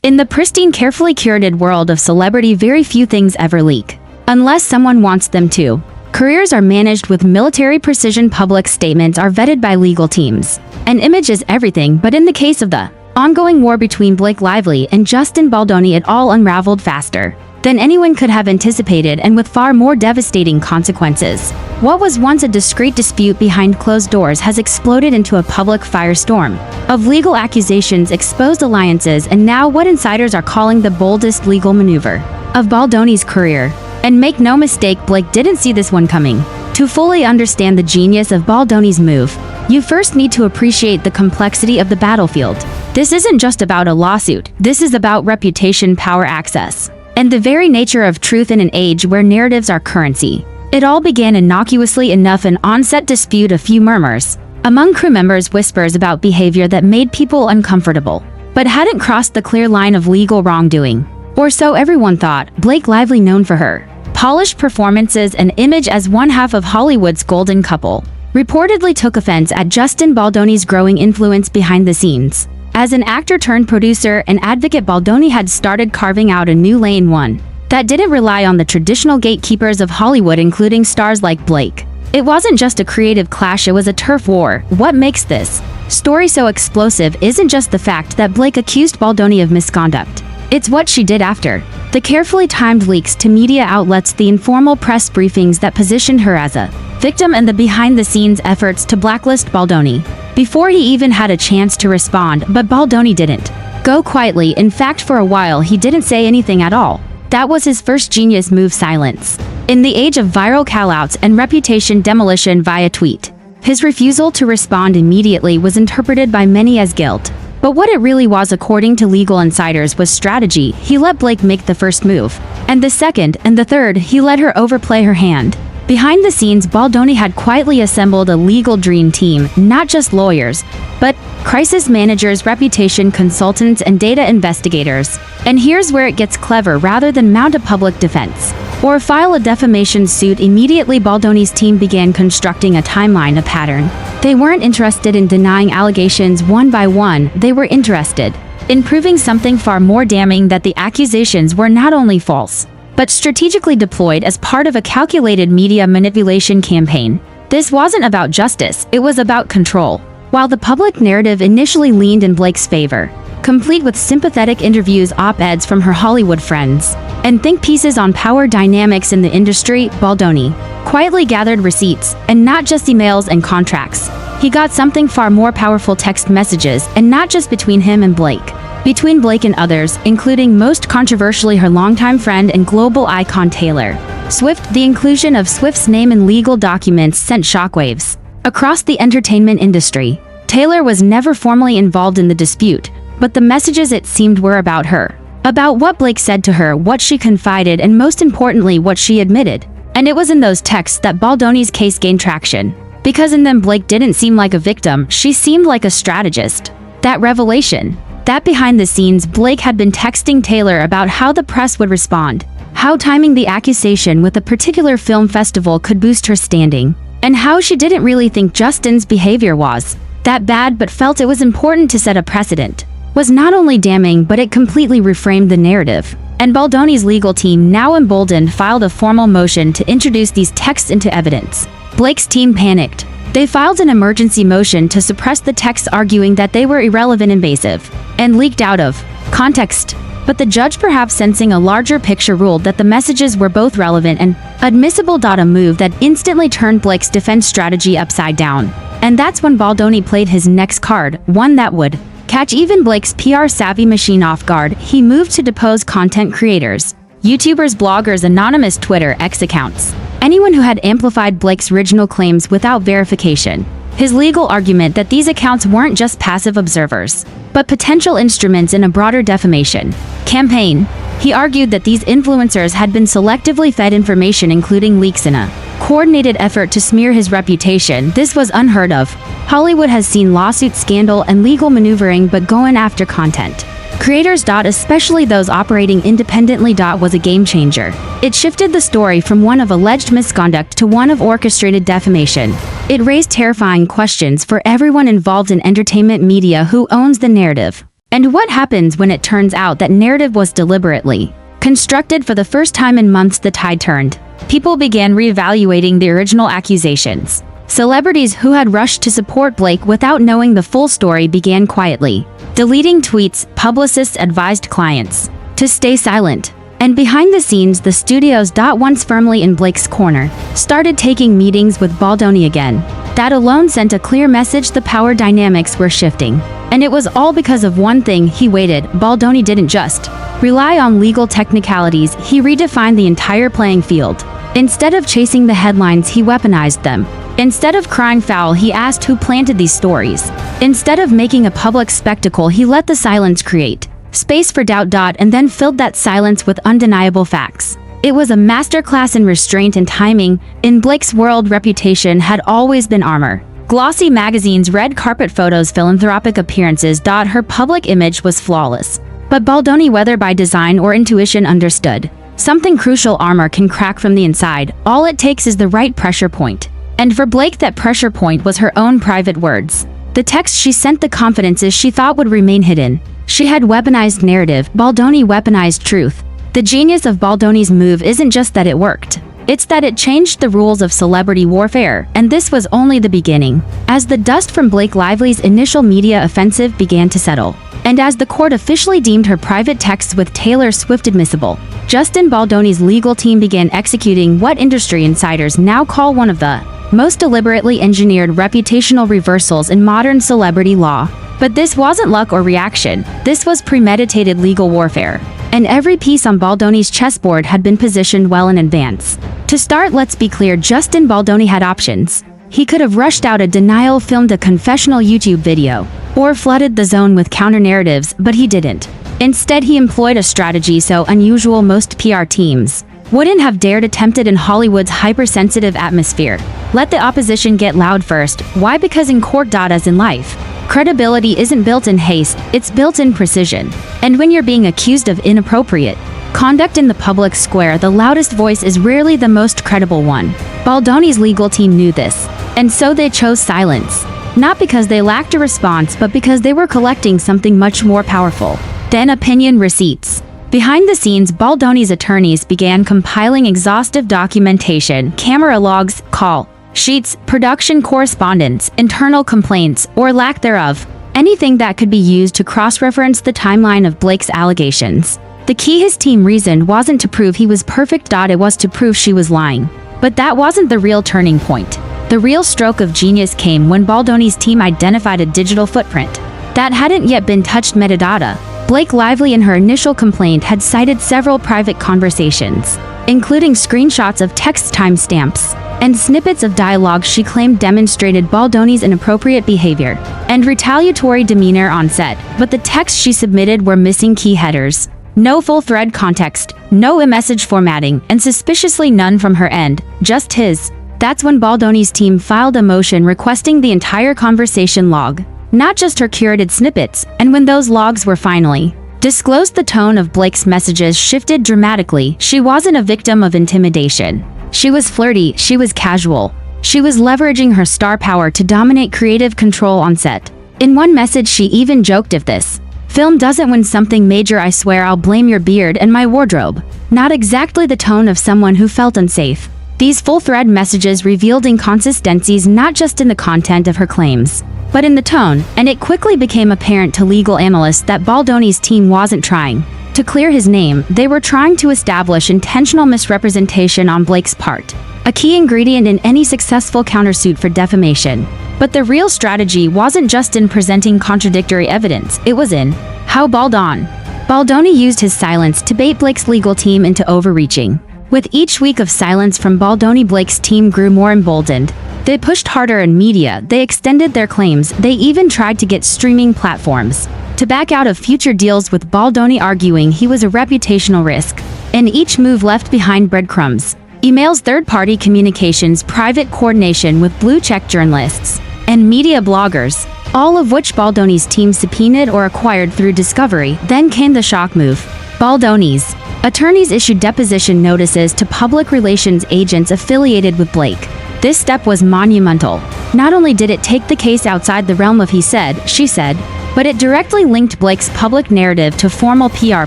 In the pristine, carefully curated world of celebrity, very few things ever leak. Unless someone wants them to. Careers are managed with military precision, public statements are vetted by legal teams. An image is everything, but in the case of the ongoing war between Blake Lively and Justin Baldoni, it all unraveled faster than anyone could have anticipated, and with far more devastating consequences. What was once a discreet dispute behind closed doors has exploded into a public firestorm of legal accusations, exposed alliances, and now what insiders are calling the boldest legal maneuver of Baldoni's career. And make no mistake, Blake didn't see this one coming. To fully understand the genius of Baldoni's move, you first need to appreciate the complexity of the battlefield. This isn't just about a lawsuit, this is about reputation, power, access, and the very nature of truth in an age where narratives are currency. It all began innocuously enough: an on-set dispute, a few murmurs among crew members, whispers about behavior that made people uncomfortable, but hadn't crossed the clear line of legal wrongdoing. Or so everyone thought. Blake Lively, known for her polished performances and image as one half of Hollywood's golden couple, reportedly took offense at Justin Baldoni's growing influence behind the scenes. As an actor turned producer and advocate, Baldoni had started carving out a new lane, one that didn't rely on the traditional gatekeepers of Hollywood, including stars like Blake. It wasn't just a creative clash, it was a turf war. What makes this story so explosive isn't just the fact that Blake accused Baldoni of misconduct. It's what she did after. The carefully timed leaks to media outlets, the informal press briefings that positioned her as a victim, and the behind-the-scenes efforts to blacklist Baldoni before he even had a chance to respond. But Baldoni didn't go quietly. In fact, for a while he didn't say anything at all. That was his first genius move: silence. In the age of viral callouts and reputation demolition via tweet, his refusal to respond immediately was interpreted by many as guilt. But what it really was, according to legal insiders, was strategy. He let Blake make the first move, and the second, and the third. He let her overplay her hand. Behind the scenes, Baldoni had quietly assembled a legal dream team, not just lawyers, but crisis managers, reputation consultants, and data investigators. And here's where it gets clever: rather than mount a public defense or file a defamation suit immediately, Baldoni's team began constructing a timeline, a pattern. They weren't interested in denying allegations one by one, they were interested in proving something far more damning: that the accusations were not only false, but strategically deployed as part of a calculated media manipulation campaign. This wasn't about justice, it was about control. While the public narrative initially leaned in Blake's favor, complete with sympathetic interviews, op-eds from her Hollywood friends, and think pieces on power dynamics in the industry, Baldoni quietly gathered receipts, and not just emails and contracts. He got something far more powerful: text messages, and not just between him and Blake. Between Blake and others, including, most controversially, her longtime friend and global icon Taylor Swift. The inclusion of Swift's name in legal documents sent shockwaves across the entertainment industry. Taylor was never formally involved in the dispute, but the messages, it seemed, were about her. About what Blake said to her, what she confided, and most importantly, what she admitted. And it was in those texts that Baldoni's case gained traction. Because in them, Blake didn't seem like a victim, she seemed like a strategist. That revelation, that behind the scenes, Blake had been texting Taylor about how the press would respond, how timing the accusation with a particular film festival could boost her standing, and how she didn't really think Justin's behavior was that bad, but felt it was important to set a precedent, was not only damning, but it completely reframed the narrative. And Baldoni's legal team, now emboldened, filed a formal motion to introduce these texts into evidence. Blake's team panicked. They filed an emergency motion to suppress the texts, arguing that they were irrelevant, invasive, and leaked out of context. But the judge, perhaps sensing a larger picture, ruled that the messages were both relevant and admissible. A move that instantly turned Blake's defense strategy upside down. And that's when Baldoni played his next card, one that would catch even Blake's PR-savvy machine off guard. He moved to depose content creators, YouTubers, bloggers, anonymous Twitter X accounts, anyone who had amplified Blake's original claims without verification. His legal argument that these accounts weren't just passive observers, but potential instruments in a broader defamation campaign. He argued that these influencers had been selectively fed information, including leaks, in a coordinated effort to smear his reputation. This was unheard of. Hollywood has seen lawsuit, scandal, and legal maneuvering, but going after content creators, especially those operating independently, was a game changer. It shifted the story from one of alleged misconduct to one of orchestrated defamation. It raised terrifying questions for everyone involved in entertainment media: who owns the narrative? And what happens when it turns out that narrative was deliberately constructed? For the first time in months, the tide turned. People began reevaluating the original accusations. Celebrities who had rushed to support Blake without knowing the full story began quietly deleting tweets. Publicists advised clients to stay silent. And behind the scenes, the studios, once firmly in Blake's corner, started taking meetings with Baldoni again. That alone sent a clear message: the power dynamics were shifting. And it was all because of one thing: he waited. Baldoni didn't just rely on legal technicalities, he redefined the entire playing field. Instead of chasing the headlines, he weaponized them. Instead of crying foul, he asked who planted these stories. Instead of making a public spectacle, he let the silence create space for doubt, and then filled that silence with undeniable facts. It was a masterclass in restraint and timing. In Blake's world, reputation had always been armor. Glossy magazines, red carpet photos, philanthropic appearances. Her public image was flawless. But Baldoni, whether by design or intuition, understood something crucial: armor can crack from the inside. All it takes is the right pressure point. And for Blake, that pressure point was her own private words. The text she sent, the confidences she thought would remain hidden. She had weaponized narrative. Baldoni weaponized truth. The genius of Baldoni's move isn't just that it worked. It's that it changed the rules of celebrity warfare, and this was only the beginning. As the dust from Blake Lively's initial media offensive began to settle, and as the court officially deemed her private texts with Taylor Swift admissible, Justin Baldoni's legal team began executing what industry insiders now call one of the most deliberately engineered reputational reversals in modern celebrity law. But this wasn't luck or reaction. This was premeditated legal warfare. And every piece on Baldoni's chessboard had been positioned well in advance. To start, let's be clear: Justin Baldoni had options. He could have rushed out a denial, filmed a confessional YouTube video, or flooded the zone with counter-narratives, but he didn't. Instead, he employed a strategy so unusual most PR teams wouldn't have dared attempt it in Hollywood's hypersensitive atmosphere. Let the opposition get loud first. Why? Because in court, as in life, credibility isn't built in haste, it's built in precision. And when you're being accused of inappropriate conduct in the public square, the loudest voice is rarely the most credible one. Baldoni's legal team knew this, and so they chose silence. Not because they lacked a response, but because they were collecting something much more powerful than opinion: receipts. Behind the scenes, Baldoni's attorneys began compiling exhaustive documentation: camera logs, call sheets, production correspondence, internal complaints, or lack thereof, anything that could be used to cross-reference the timeline of Blake's allegations. The key his team reasoned wasn't to prove he was perfect. It was to prove she was lying. But that wasn't the real turning point. The real stroke of genius came when Baldoni's team identified a digital footprint that hadn't yet been touched: metadata. Blake Lively, in her initial complaint, had cited several private conversations, including screenshots of text timestamps and snippets of dialogue she claimed demonstrated Baldoni's inappropriate behavior and retaliatory demeanor on set. But the texts she submitted were missing key headers, no full-thread context, no message formatting, and suspiciously none from her end, just his. That's when Baldoni's team filed a motion requesting the entire conversation log, not just her curated snippets. And when those logs were finally disclosed, the tone of Blake's messages shifted dramatically. She wasn't a victim of intimidation. She was flirty, she was casual. She was leveraging her star power to dominate creative control on set. In one message, she even joked, "If this film doesn't win something major, I swear I'll blame your beard and my wardrobe." Not exactly the tone of someone who felt unsafe. These full-thread messages revealed inconsistencies not just in the content of her claims, but in the tone, and it quickly became apparent to legal analysts that Baldoni's team wasn't trying to clear his name. They were trying to establish intentional misrepresentation on Blake's part, a key ingredient in any successful countersuit for defamation. But the real strategy wasn't just in presenting contradictory evidence, it was in how Baldoni used his silence to bait Blake's legal team into overreaching. With each week of silence from Baldoni, Blake's team grew more emboldened. They pushed harder in media, they extended their claims, they even tried to get streaming platforms to back out of future deals, with Baldoni arguing he was a reputational risk. And each move left behind breadcrumbs: emails, third-party communications, private coordination with blue-check journalists and media bloggers, all of which Baldoni's team subpoenaed or acquired through discovery. Then came the shock move. Baldoni's attorneys issued deposition notices to public relations agents affiliated with Blake. This step was monumental. Not only did it take the case outside the realm of he said, she said, but it directly linked Blake's public narrative to formal PR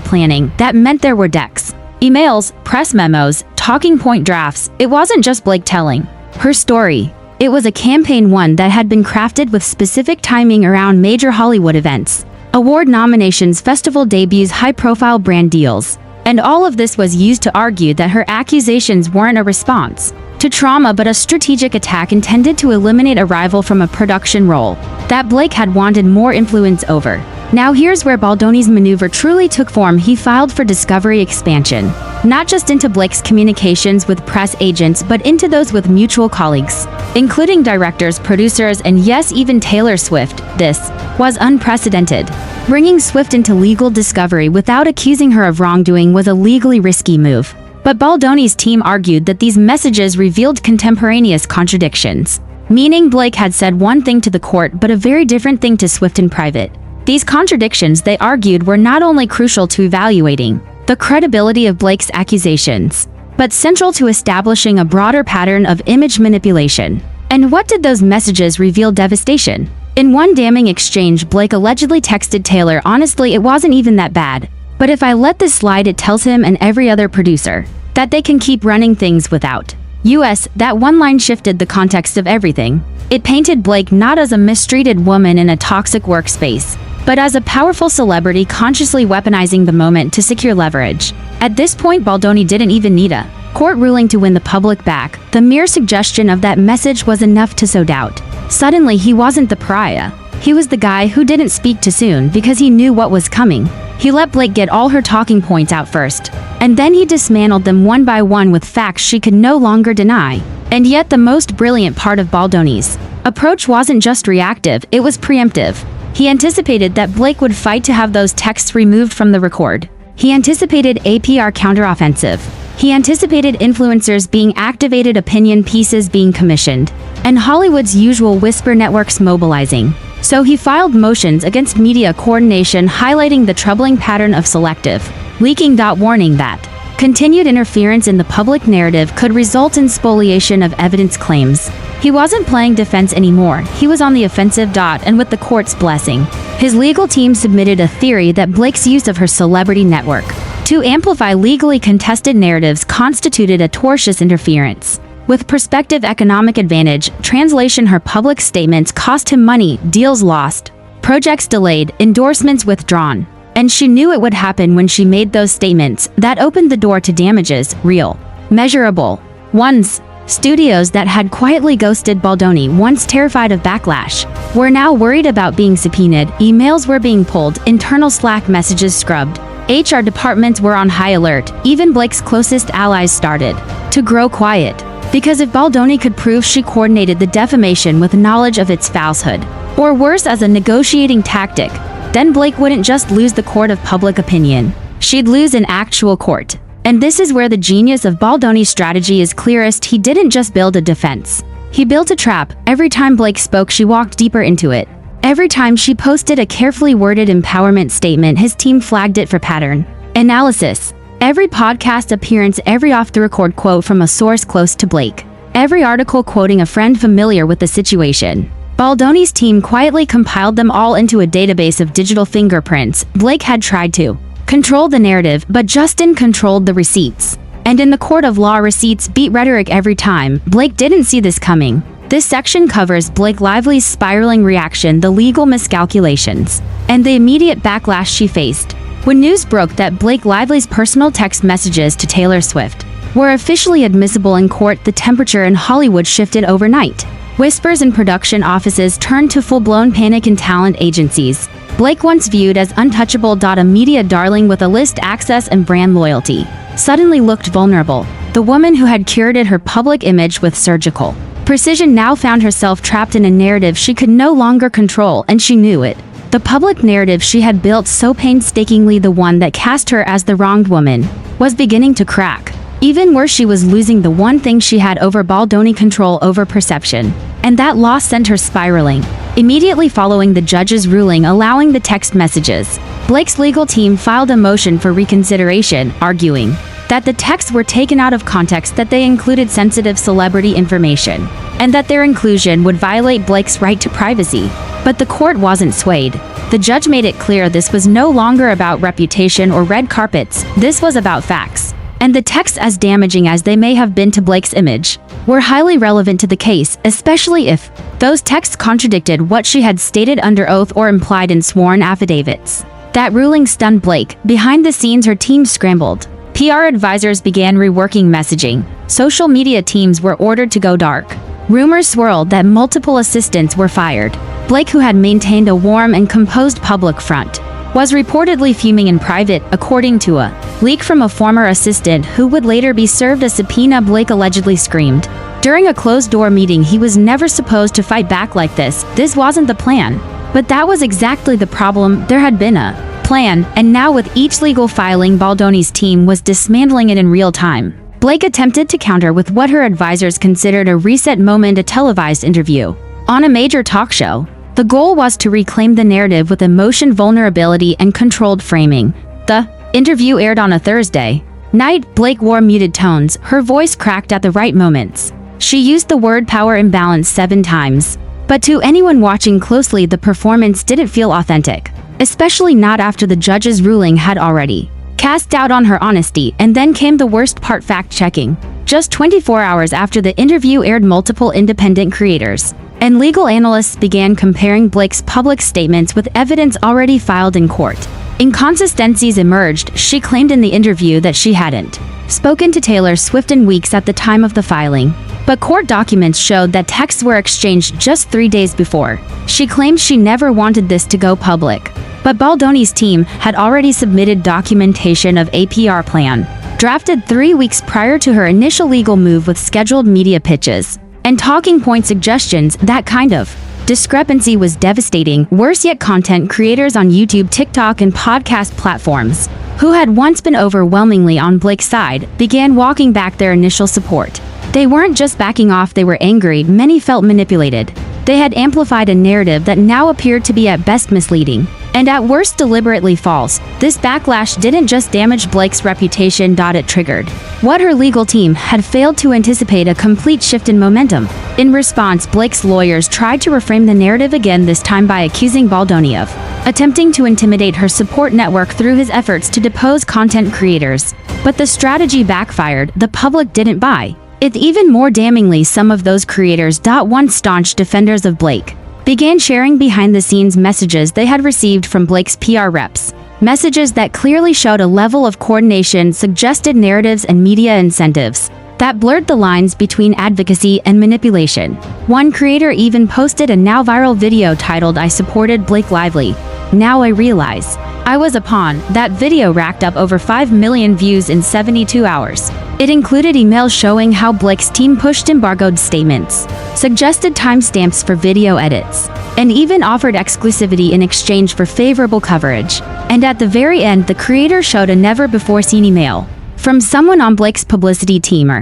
planning. That meant there were decks, emails, press memos, talking point drafts. It wasn't just Blake telling her story. It was a campaign, one that had been crafted with specific timing around major Hollywood events, award nominations, festival debuts, high-profile brand deals. And all of this was used to argue that her accusations weren't a response to trauma but a strategic attack intended to eliminate a rival from a production role that Blake had wanted more influence over. Now here's where Baldoni's maneuver truly took form. He filed for discovery expansion, not just into Blake's communications with press agents but into those with mutual colleagues, including directors, producers, and yes, even Taylor Swift. This was unprecedented. Bringing Swift into legal discovery without accusing her of wrongdoing was a legally risky move. But Baldoni's team argued that these messages revealed contemporaneous contradictions, meaning Blake had said one thing to the court but a very different thing to Swift in private. These contradictions, they argued, were not only crucial to evaluating the credibility of Blake's accusations, but central to establishing a broader pattern of image manipulation. And what did those messages reveal? Devastation. In one damning exchange, Blake allegedly texted Taylor, "Honestly, it wasn't even that bad. But if I let this slide, it tells him and every other producer that they can keep running things without us." That one line shifted the context of everything. It painted Blake not as a mistreated woman in a toxic workspace, but as a powerful celebrity consciously weaponizing the moment to secure leverage. At this point, Baldoni didn't even need a court ruling to win the public back. The mere suggestion of that message was enough to sow doubt. Suddenly, he wasn't the pariah. He was the guy who didn't speak too soon because he knew what was coming. He let Blake get all her talking points out first, and then he dismantled them one by one with facts she could no longer deny. And yet the most brilliant part of Baldoni's approach wasn't just reactive, it was preemptive. He anticipated that Blake would fight to have those texts removed from the record. He anticipated a PR counteroffensive. He anticipated influencers being activated, opinion pieces being commissioned, and Hollywood's usual whisper networks mobilizing. So he filed motions against media coordination, highlighting the troubling pattern of selective leaking. Warning that continued interference in the public narrative could result in spoliation of evidence claims. He wasn't playing defense anymore, he was on the offensive. And with the court's blessing, his legal team submitted a theory that Blake's use of her celebrity network to amplify legally contested narratives constituted a tortious interference with prospective economic advantage. Translation: her public statements cost him money, deals lost, projects delayed, endorsements withdrawn. And she knew it would happen when she made those statements. That opened the door to damages, real, measurable ones. Studios that had quietly ghosted Baldoni, once terrified of backlash, were now worried about being subpoenaed. Emails were being pulled, internal Slack messages scrubbed. HR departments were on high alert. Even Blake's closest allies started to grow quiet. Because if Baldoni could prove she coordinated the defamation with knowledge of its falsehood, or worse, as a negotiating tactic, then Blake wouldn't just lose the court of public opinion. She'd lose an actual court. And this is where the genius of Baldoni's strategy is clearest. He didn't just build a defense. He built a trap. Every time Blake spoke, she walked deeper into it. Every time she posted a carefully worded empowerment statement, his team flagged it for pattern analysis. Every podcast appearance, every off-the-record quote from a source close to Blake, every article quoting a friend familiar with the situation. Baldoni's team quietly compiled them all into a database of digital fingerprints. Blake had tried to control the narrative, but Justin controlled the receipts. And in the court of law, receipts beat rhetoric every time. Blake didn't see this coming. This section covers Blake Lively's spiraling reaction, the legal miscalculations, and the immediate backlash she faced. When news broke that Blake Lively's personal text messages to Taylor Swift were officially admissible in court, the temperature in Hollywood shifted overnight. Whispers in production offices turned to full-blown panic in talent agencies. Blake, once viewed as untouchable, a media darling with a list access and brand loyalty, suddenly looked vulnerable. The woman who had curated her public image with surgical precision now found herself trapped in a narrative she could no longer control, and she knew it. The public narrative she had built so painstakingly, the one that cast her as the wronged woman, was beginning to crack. Even worse, she was losing the one thing she had over Baldoni: control over perception. And that loss sent her spiraling. Immediately following the judge's ruling allowing the text messages, Blake's legal team filed a motion for reconsideration, arguing that the texts were taken out of context, that they included sensitive celebrity information, and that their inclusion would violate Blake's right to privacy. But the court wasn't swayed. The judge made it clear this was no longer about reputation or red carpets, this was about facts. And the texts, as damaging as they may have been to Blake's image, were highly relevant to the case, especially if those texts contradicted what she had stated under oath or implied in sworn affidavits. That ruling stunned Blake. Behind the scenes, her team scrambled. PR advisors began reworking messaging. Social media teams were ordered to go dark. Rumors swirled that multiple assistants were fired. Blake, who had maintained a warm and composed public front, was reportedly fuming in private, according to a leak from a former assistant who would later be served a subpoena. Blake allegedly screamed during a closed-door meeting he was never supposed to fight back like this. This wasn't the plan. But that was exactly the problem. There had been a plan, and now with each legal filing, Baldoni's team was dismantling it in real time. Blake attempted to counter with what her advisors considered a reset moment, a televised interview on a major talk show. The goal was to reclaim the narrative with emotion, vulnerability, and controlled framing. The interview aired on a Thursday night. Blake wore muted tones, her voice cracked at the right moments. She used the word power imbalance 7 times. But to anyone watching closely, the performance didn't feel authentic, especially not after the judge's ruling had already cast doubt on her honesty. And then came the worst part: fact-checking. Just 24 hours after the interview aired, multiple independent creators and legal analysts began comparing Blake's public statements with evidence already filed in court. Inconsistencies emerged. She claimed in the interview that she hadn't spoken to Taylor Swift in weeks at the time of the filing, but court documents showed that texts were exchanged just 3 days before. She claimed she never wanted this to go public, but Baldoni's team had already submitted documentation of a PR plan, drafted 3 weeks prior to her initial legal move, with scheduled media pitches and talking point suggestions. That kind of discrepancy was devastating. Worse yet, content creators on YouTube, TikTok, and podcast platforms, who had once been overwhelmingly on Blake's side, began walking back their initial support. They weren't just backing off, they were angry. Many felt manipulated. They had amplified a narrative that now appeared to be at best misleading, and at worst deliberately false. This backlash didn't just damage Blake's reputation, it triggered what her legal team had failed to anticipate: a complete shift in momentum. In response, Blake's lawyers tried to reframe the narrative again, this time by accusing Baldoni of attempting to intimidate her support network through his efforts to depose content creators. But the strategy backfired. The public didn't buy it. Even more damningly, some of those creators, once staunch defenders of Blake, began sharing behind-the-scenes messages they had received from Blake's PR reps. Messages that clearly showed a level of coordination, suggested narratives, and media incentives that blurred the lines between advocacy and manipulation. One creator even posted a now viral video titled, "I supported Blake lively. Now I realize I was a pawn." That video racked up over 5 million views in 72 hours. It included emails showing how Blake's team pushed embargoed statements, suggested timestamps for video edits, and even offered exclusivity in exchange for favorable coverage. And at the very end, the creator showed a never-before-seen email from someone on Blake's publicity team,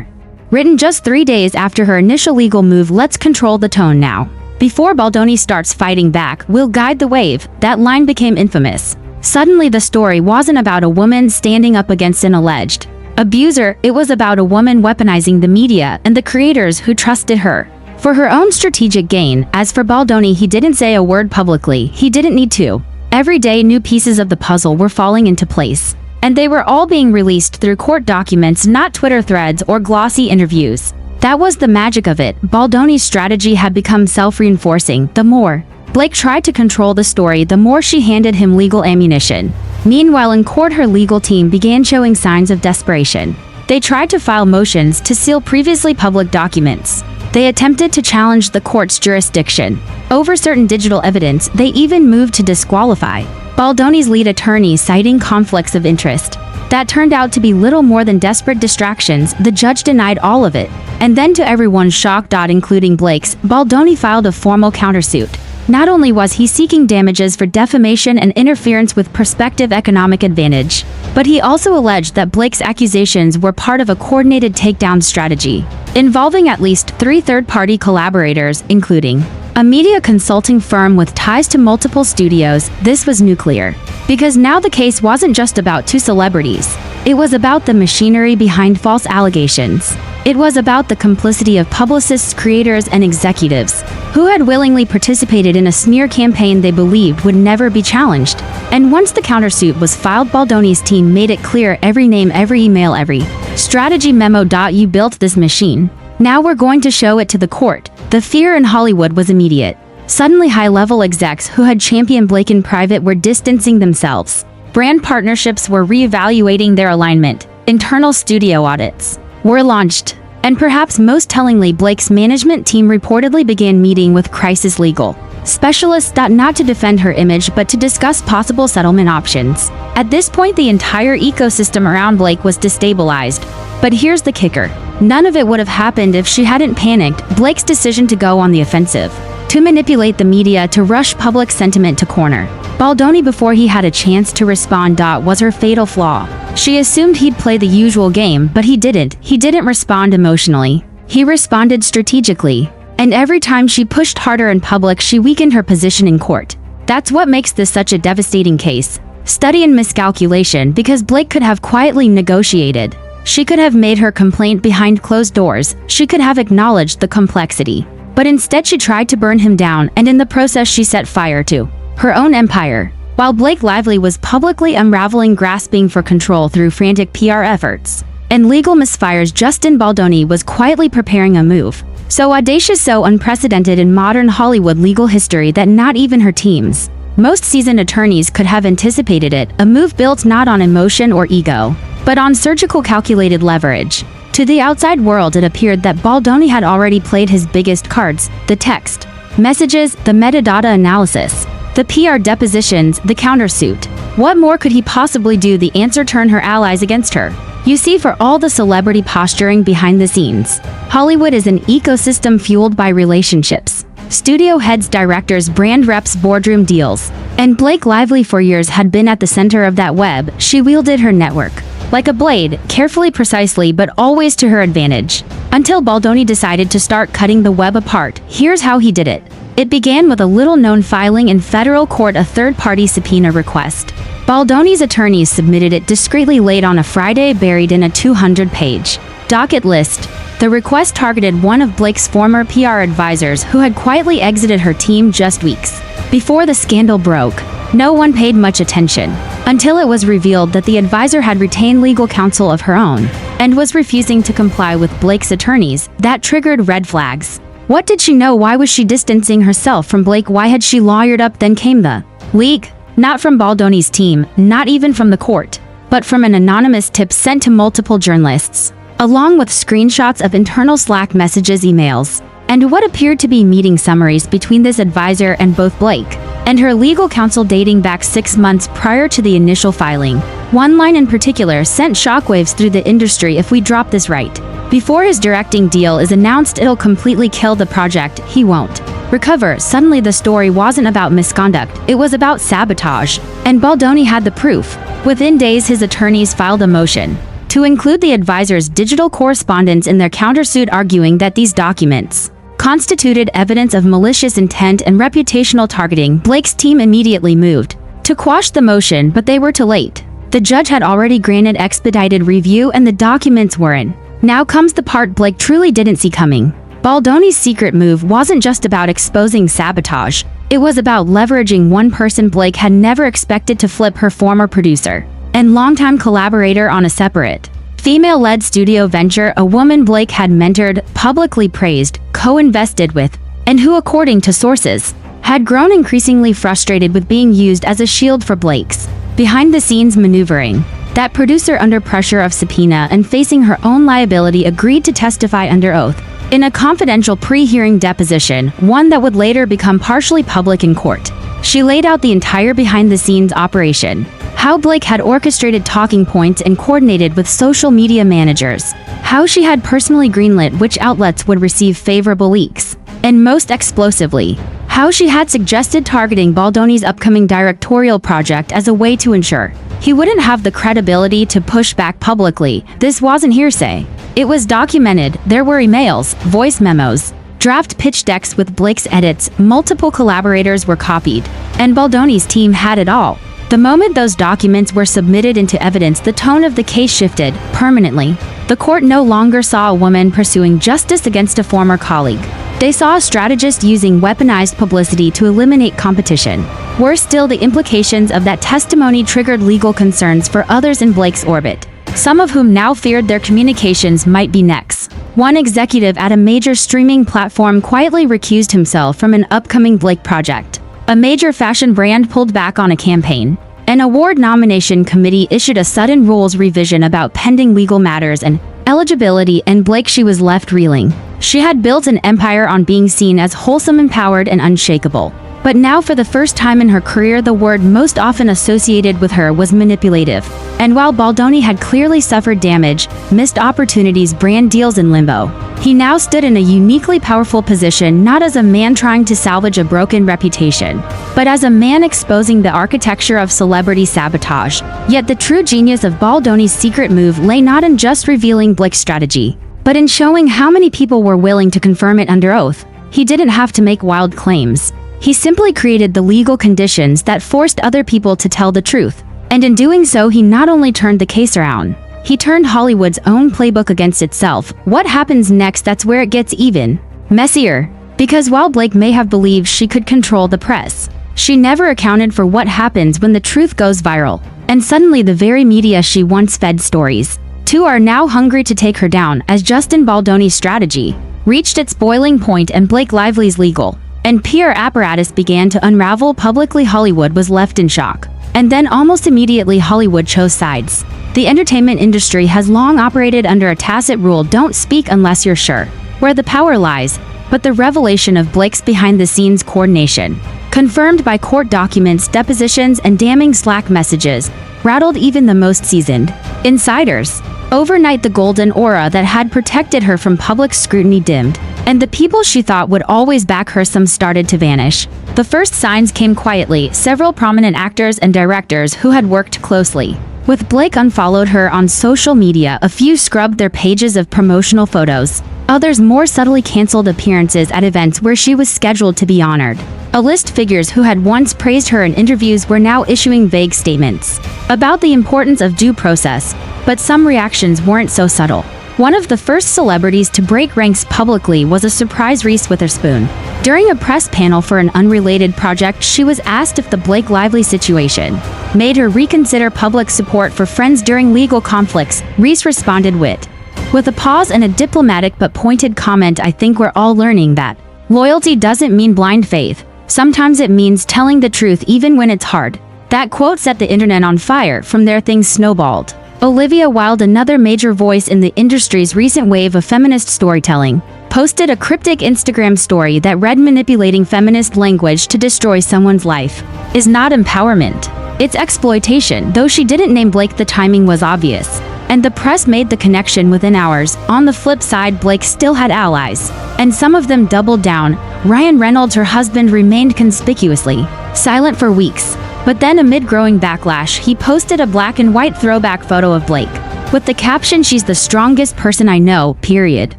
written just 3 days after her initial legal move: "Let's control the tone now. Before Baldoni starts fighting back, we'll guide the wave." That line became infamous. Suddenly, the story wasn't about a woman standing up against an alleged abuser. It was about a woman weaponizing the media and the creators who trusted her for her own strategic gain. As for Baldoni, he didn't say a word publicly. He didn't need to. Every day, new pieces of the puzzle were falling into place, and they were all being released through court documents, not Twitter threads or glossy interviews. That was the magic of it. Baldoni's strategy had become self-reinforcing. The more Blake tried to control the story, the more she handed him legal ammunition. Meanwhile, in court, her legal team began showing signs of desperation. They tried to file motions to seal previously public documents. They attempted to challenge the court's jurisdiction over certain digital evidence. They even moved to disqualify Baldoni's lead attorney, citing conflicts of interest. That turned out to be little more than desperate distractions. The judge denied all of it. And then, to everyone's shock, including Blake's, Baldoni filed a formal countersuit. Not only was he seeking damages for defamation and interference with prospective economic advantage, but he also alleged that Blake's accusations were part of a coordinated takedown strategy involving at least 3 third-party collaborators, including a media consulting firm with ties to multiple studios. This was nuclear, because now the case wasn't just about 2 celebrities. It was about the machinery behind false allegations. It was about the complicity of publicists, creators, and executives who had willingly participated in a smear campaign they believed would never be challenged. And once the countersuit was filed, Baldoni's team made it clear: every name, every email, every strategy memo. You built this machine. Now we're going to show it to the court. The fear in Hollywood was immediate. Suddenly, high-level execs who had championed Blake in private were distancing themselves. Brand partnerships were reevaluating their alignment. Internal studio audits were launched. And perhaps most tellingly, Blake's management team reportedly began meeting with crisis legal specialists, not to defend her image but to discuss possible settlement options. At this point, the entire ecosystem around Blake was destabilized. But here's the kicker: none of it would have happened if she hadn't panicked. Blake's decision to go on the offensive, to manipulate the media, to rush public sentiment to corner Baldoni before he had a chance to respond, was her fatal flaw. She assumed he'd play the usual game, but he didn't. He didn't respond emotionally. He responded strategically. And every time she pushed harder in public, she weakened her position in court. That's what makes this such a devastating case study in miscalculation, because Blake could have quietly negotiated. She could have made her complaint behind closed doors. She could have acknowledged the complexity. But instead, she tried to burn him down, and in the process, she set fire to her own empire. While Blake Lively was publicly unraveling, grasping for control through frantic PR efforts and legal misfires, Justin Baldoni was quietly preparing a move so audacious, so unprecedented in modern Hollywood legal history that not even her team's most seasoned attorneys could have anticipated it. A move built not on emotion or ego, but on surgical, calculated leverage. To the outside world, it appeared that Baldoni had already played his biggest cards: the text messages, the metadata analysis, the PR depositions, the countersuit. What more could he possibly do? The answer: turn her allies against her. You see, for all the celebrity posturing behind the scenes, Hollywood is an ecosystem fueled by relationships. Studio heads, directors, brand reps, boardroom deals. And Blake Lively for years had been at the center of that web. She wielded her network like a blade, carefully, precisely, but always to her advantage. Until Baldoni decided to start cutting the web apart. Here's how he did it. It began with a little-known filing in federal court, a third-party subpoena request. Baldoni's attorneys submitted it discreetly late on a Friday, buried in a 200-page docket list. The request targeted one of Blake's former PR advisors who had quietly exited her team just weeks before the scandal broke. No one paid much attention until it was revealed that the advisor had retained legal counsel of her own and was refusing to comply with Blake's attorneys. That triggered red flags. What did she know? Why was she distancing herself from Blake? Why had she lawyered up? Then came the leak. Not from Baldoni's team, not even from the court, but from an anonymous tip sent to multiple journalists, along with screenshots of internal Slack messages, emails, and what appeared to be meeting summaries between this advisor and both Blake and her legal counsel dating back 6 months prior to the initial filing. One line in particular sent shockwaves through the industry: if we drop this right before his directing deal is announced, it'll completely kill the project. He won't recover. Suddenly, the story wasn't about misconduct, it was about sabotage. And Baldoni had the proof. Within days, his attorneys filed a motion to include the advisor's digital correspondence in their countersuit, arguing that these documents constituted evidence of malicious intent and reputational targeting. Blake's team immediately moved to quash the motion, but they were too late. The judge had already granted expedited review and the documents were in. Now comes the part Blake truly didn't see coming. Baldoni's secret move wasn't just about exposing sabotage. It was about leveraging one person Blake had never expected to flip: her former producer and longtime collaborator on a separate, female-led studio venture, a woman Blake had mentored, publicly praised, co-invested with, and who, according to sources, had grown increasingly frustrated with being used as a shield for Blake's behind-the-scenes maneuvering. That producer, under pressure of subpoena and facing her own liability, agreed to testify under oath in a confidential pre-hearing deposition, one that would later become partially public in court. She laid out the entire behind-the-scenes operation, how Blake had orchestrated talking points and coordinated with social media managers, how she had personally greenlit which outlets would receive favorable leaks, and most explosively, how she had suggested targeting Baldoni's upcoming directorial project as a way to ensure he wouldn't have the credibility to push back publicly. This wasn't hearsay. It was documented. There were emails, voice memos, draft pitch decks with Blake's edits. Multiple collaborators were copied, and Baldoni's team had it all. The moment those documents were submitted into evidence, the tone of the case shifted permanently. The court no longer saw a woman pursuing justice against a former colleague. They saw a strategist using weaponized publicity to eliminate competition. Worse still, the implications of that testimony triggered legal concerns for others in Blake's orbit, some of whom now feared their communications might be next. One executive at a major streaming platform quietly recused himself from an upcoming Blake project. A major fashion brand pulled back on a campaign. An award nomination committee issued a sudden rules revision about pending legal matters and eligibility, and Blake, she was left reeling. She had built an empire on being seen as wholesome, empowered, and unshakable. But now, for the first time in her career, the word most often associated with her was manipulative. And while Baldoni had clearly suffered damage, missed opportunities, brand deals in limbo, he now stood in a uniquely powerful position, not as a man trying to salvage a broken reputation, but as a man exposing the architecture of celebrity sabotage. Yet the true genius of Baldoni's secret move lay not in just revealing Blake's strategy, but in showing how many people were willing to confirm it under oath. He didn't have to make wild claims. He simply created the legal conditions that forced other people to tell the truth. And in doing so, he not only turned the case around, he turned Hollywood's own playbook against itself. What happens next? That's where it gets even messier. Because while Blake may have believed she could control the press, she never accounted for what happens when the truth goes viral. And suddenly the very media she once fed stories to are now hungry to take her down, as Justin Baldoni's strategy reached its boiling point and Blake Lively's legal and PR apparatus began to unravel publicly. Hollywood was left in shock. And then almost immediately Hollywood chose sides. The entertainment industry has long operated under a tacit rule: don't speak unless you're sure where the power lies. But the revelation of Blake's behind-the-scenes coordination, confirmed by court documents, depositions, and damning Slack messages, rattled even the most seasoned insiders. Overnight, the golden aura that had protected her from public scrutiny dimmed, and the people she thought would always back her, some started to vanish. The first signs came quietly. Several prominent actors and directors who had worked closely with Blake unfollowed her on social media. A few scrubbed their pages of promotional photos. Others more subtly canceled appearances at events where she was scheduled to be honored. A list figures who had once praised her in interviews were now issuing vague statements about the importance of due process, but some reactions weren't so subtle. One of the first celebrities to break ranks publicly was a surprise Reese Witherspoon. During a press panel for an unrelated project, she was asked if the Blake Lively situation made her reconsider public support for Friends during legal conflicts. Reese responded with a pause and a diplomatic but pointed comment: "I think we're all learning that loyalty doesn't mean blind faith. Sometimes it means telling the truth even when it's hard." That quote set the internet on fire. From there, things snowballed. Olivia Wilde, another major voice in the industry's recent wave of feminist storytelling, posted a cryptic Instagram story that read: "Manipulating feminist language to destroy someone's life is not empowerment, it's exploitation." Though she didn't name Blake, the timing was obvious, and the press made the connection within hours. On the flip side, Blake still had allies, and some of them doubled down. Ryan Reynolds, her husband, remained conspicuously silent for weeks. But then, amid growing backlash, he posted a black and white throwback photo of Blake with the caption, "She's the strongest person I know, period."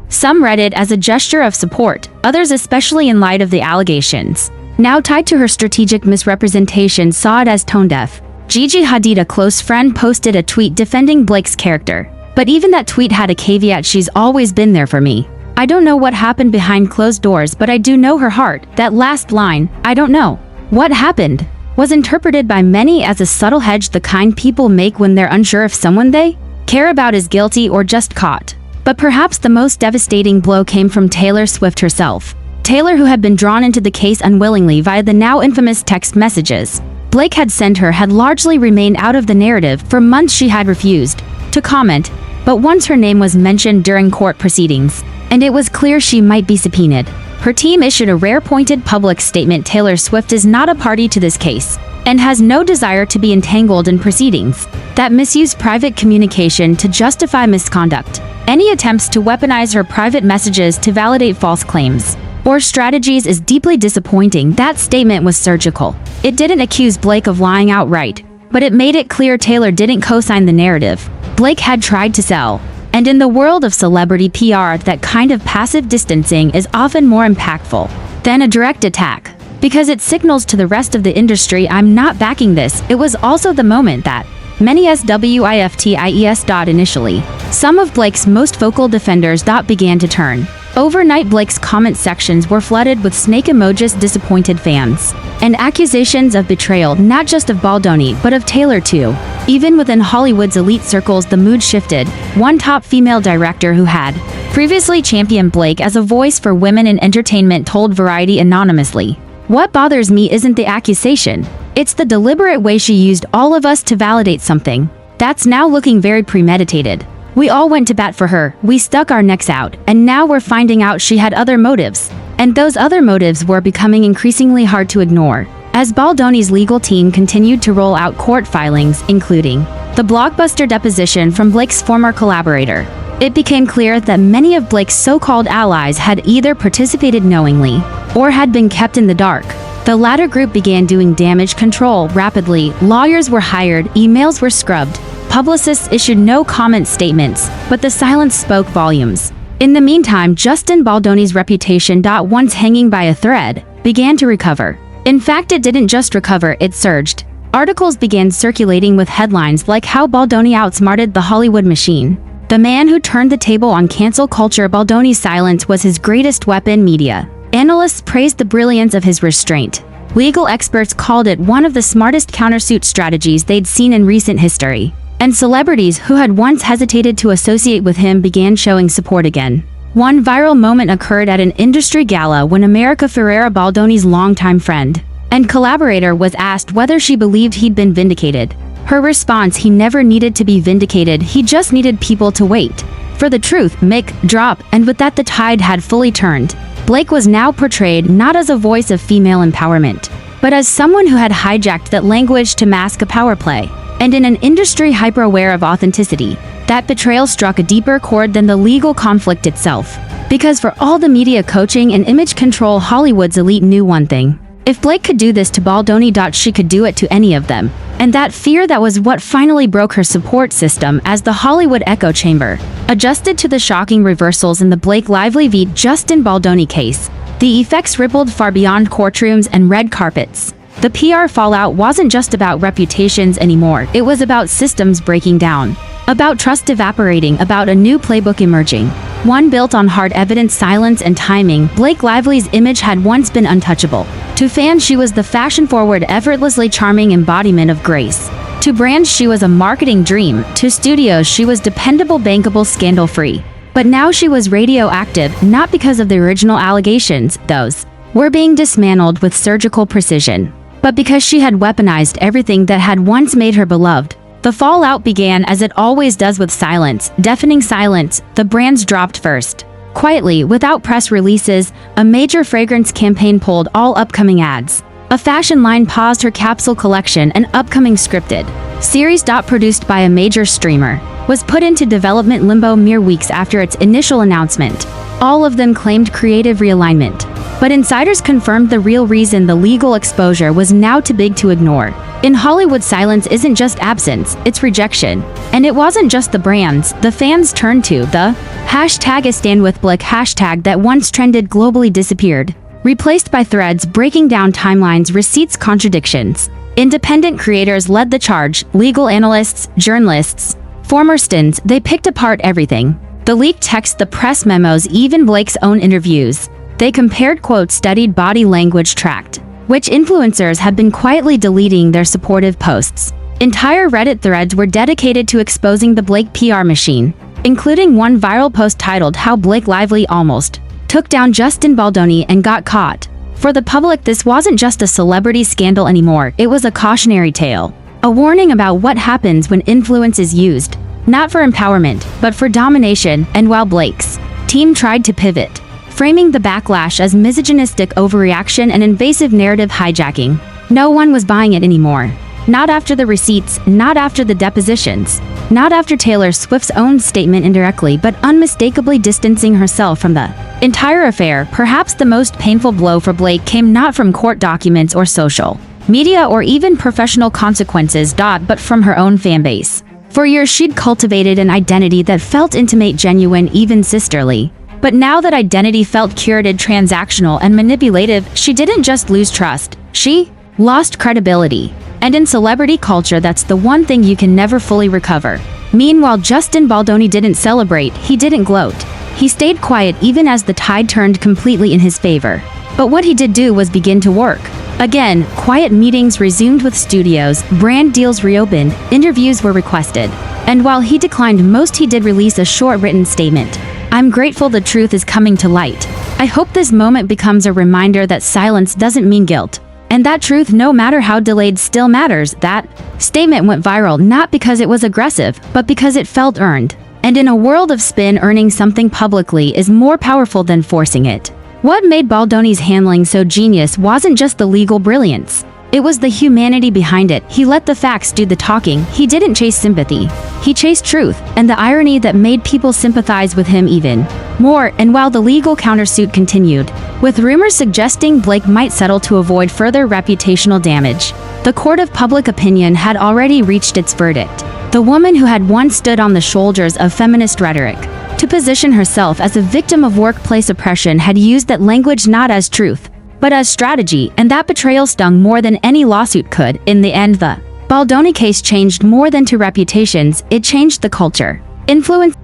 Some read it as a gesture of support, others, especially in light of the allegations now tied to her strategic misrepresentation, saw it as tone-deaf. Gigi Hadid, a close friend, posted a tweet defending Blake's character. But even that tweet had a caveat: "She's always been there for me. I don't know what happened behind closed doors, but I do know her heart." That last line, "I don't know what happened," was interpreted by many as a subtle hedge, the kind people make when they're unsure if someone they care about is guilty or just caught. But perhaps the most devastating blow came from Taylor Swift herself. Taylor, who had been drawn into the case unwillingly via the now infamous text messages Blake had sent her, had largely remained out of the narrative. For months she had refused to comment, but once her name was mentioned during court proceedings, and it was clear she might be subpoenaed, her team issued a rare, pointed public statement: "Taylor Swift is not a party to this case and has no desire to be entangled in proceedings that misuse private communication to justify misconduct. Any attempts to weaponize her private messages to validate false claims or strategies is deeply disappointing." That statement was surgical. It didn't accuse Blake of lying outright, but it made it clear Taylor didn't co-sign the narrative Blake had tried to sell. And in the world of celebrity PR, that kind of passive distancing is often more impactful than a direct attack, because it signals to the rest of the industry, "I'm not backing this." It was also the moment that many SWIFTIES. Initially, some of Blake's most vocal defenders began to turn Overnight, Blake's comment sections were flooded with snake emojis, disappointed fans, and accusations of betrayal, not just of Baldoni, but of Taylor too. Even within Hollywood's elite circles, the mood shifted. One top female director who had previously championed Blake as a voice for women in entertainment told Variety anonymously, "What bothers me isn't the accusation. It's the deliberate way she used all of us to validate something. That's now looking very premeditated. We all went to bat for her, we stuck our necks out, and now we're finding out she had other motives. And those other motives were becoming increasingly hard to ignore." As Baldoni's legal team continued to roll out court filings, including the blockbuster deposition from Blake's former collaborator, it became clear that many of Blake's so-called allies had either participated knowingly or had been kept in the dark. The latter group began doing damage control rapidly. Lawyers were hired, emails were scrubbed, publicists issued no comment statements, but the silence spoke volumes. In the meantime, Justin Baldoni's reputation, once hanging by a thread, began to recover. In fact, it didn't just recover, it surged. Articles began circulating with headlines like how Baldoni outsmarted the Hollywood machine. The man who turned the table on cancel culture. Baldoni's silence was his greatest weapon. Media analysts praised the brilliance of his restraint. Legal experts called it one of the smartest countersuit strategies they'd seen in recent history. And celebrities who had once hesitated to associate with him began showing support again. One viral moment occurred at an industry gala when America Ferrera, Baldoni's longtime friend and collaborator, was asked whether she believed he'd been vindicated. Her response: "He never needed to be vindicated, he just needed people to wait for the truth." Mic drop. And with that, the tide had fully turned. Blake was now portrayed not as a voice of female empowerment, but as someone who had hijacked that language to mask a power play. And in an industry hyper-aware of authenticity, that betrayal struck a deeper chord than the legal conflict itself. Because for all the media coaching and image control, Hollywood's elite knew one thing: if Blake could do this to Baldoni, she could do it to any of them. And that fear, that was what finally broke her support system as the Hollywood echo chamber adjusted to the shocking reversals in the Blake Lively v. Justin Baldoni case. The effects rippled far beyond courtrooms and red carpets. The PR fallout wasn't just about reputations anymore, it was about systems breaking down, about trust evaporating, about a new playbook emerging. One built on hard evidence, silence, and timing. Blake Lively's image had once been untouchable. To fans, she was the fashion-forward, effortlessly charming embodiment of grace. To brands, she was a marketing dream. To studios, she was dependable, bankable, scandal-free. But now she was radioactive, not because of the original allegations, those were being dismantled with surgical precision, but because she had weaponized everything that had once made her beloved. The fallout began as it always does, with silence, deafening silence. The brands dropped first. Quietly, without press releases, a major fragrance campaign pulled all upcoming ads. A fashion line paused her capsule collection. An upcoming scripted series, produced by a major streamer, was put into development limbo mere weeks after its initial announcement. All of them claimed creative realignment. But insiders confirmed the real reason: the legal exposure was now too big to ignore. In Hollywood, silence isn't just absence, it's rejection. And it wasn't just the brands. The fans turned to the hashtag #IStandWithBlake hashtag that once trended globally disappeared, replaced by threads breaking down timelines, receipts, contradictions. Independent creators led the charge: legal analysts, journalists, former stins. They picked apart everything: the leaked text, the press memos, even Blake's own interviews. They compared quotes, studied body language, tracked which influencers have been quietly deleting their supportive posts. Entire Reddit threads were dedicated to exposing the Blake PR machine, including one viral post titled "How Blake Lively Almost Took Down Justin Baldoni and Got Caught." For the public, this wasn't just a celebrity scandal anymore, it was a cautionary tale. A warning about what happens when influence is used, not for empowerment, but for domination. And while Blake's team tried to pivot, framing the backlash as misogynistic overreaction and invasive narrative hijacking, no one was buying it anymore. Not after the receipts, not after the depositions, not after Taylor Swift's own statement indirectly but unmistakably distancing herself from the entire affair. Perhaps the most painful blow for Blake came not from court documents or social media or even professional consequences, but from her own fanbase. For years, she'd cultivated an identity that felt intimate, genuine, even sisterly. But now that identity felt curated, transactional, and manipulative, she didn't just lose trust, she lost credibility. And in celebrity culture, that's the one thing you can never fully recover. Meanwhile, Justin Baldoni didn't celebrate, he didn't gloat. He stayed quiet even as the tide turned completely in his favor. But what he did do was begin to work. Again, quiet meetings resumed with studios, brand deals reopened, interviews were requested. And while he declined most, he did release a short written statement. "I'm grateful the truth is coming to light. I hope this moment becomes a reminder that silence doesn't mean guilt. And that truth, no matter how delayed, still matters." That statement went viral not because it was aggressive, but because it felt earned. And in a world of spin, earning something publicly is more powerful than forcing it. What made Baldoni's handling so genius wasn't just the legal brilliance. It was the humanity behind it. He let the facts do the talking. He didn't chase sympathy. He chased truth, and the irony that made people sympathize with him even more. And while the legal countersuit continued, with rumors suggesting Blake might settle to avoid further reputational damage, the court of public opinion had already reached its verdict. The woman who had once stood on the shoulders of feminist rhetoric to position herself as a victim of workplace oppression had used that language not as truth, but as strategy, and that betrayal stung more than any lawsuit could. In the end, the Baldoni case changed more than two reputations, it changed the culture. Influence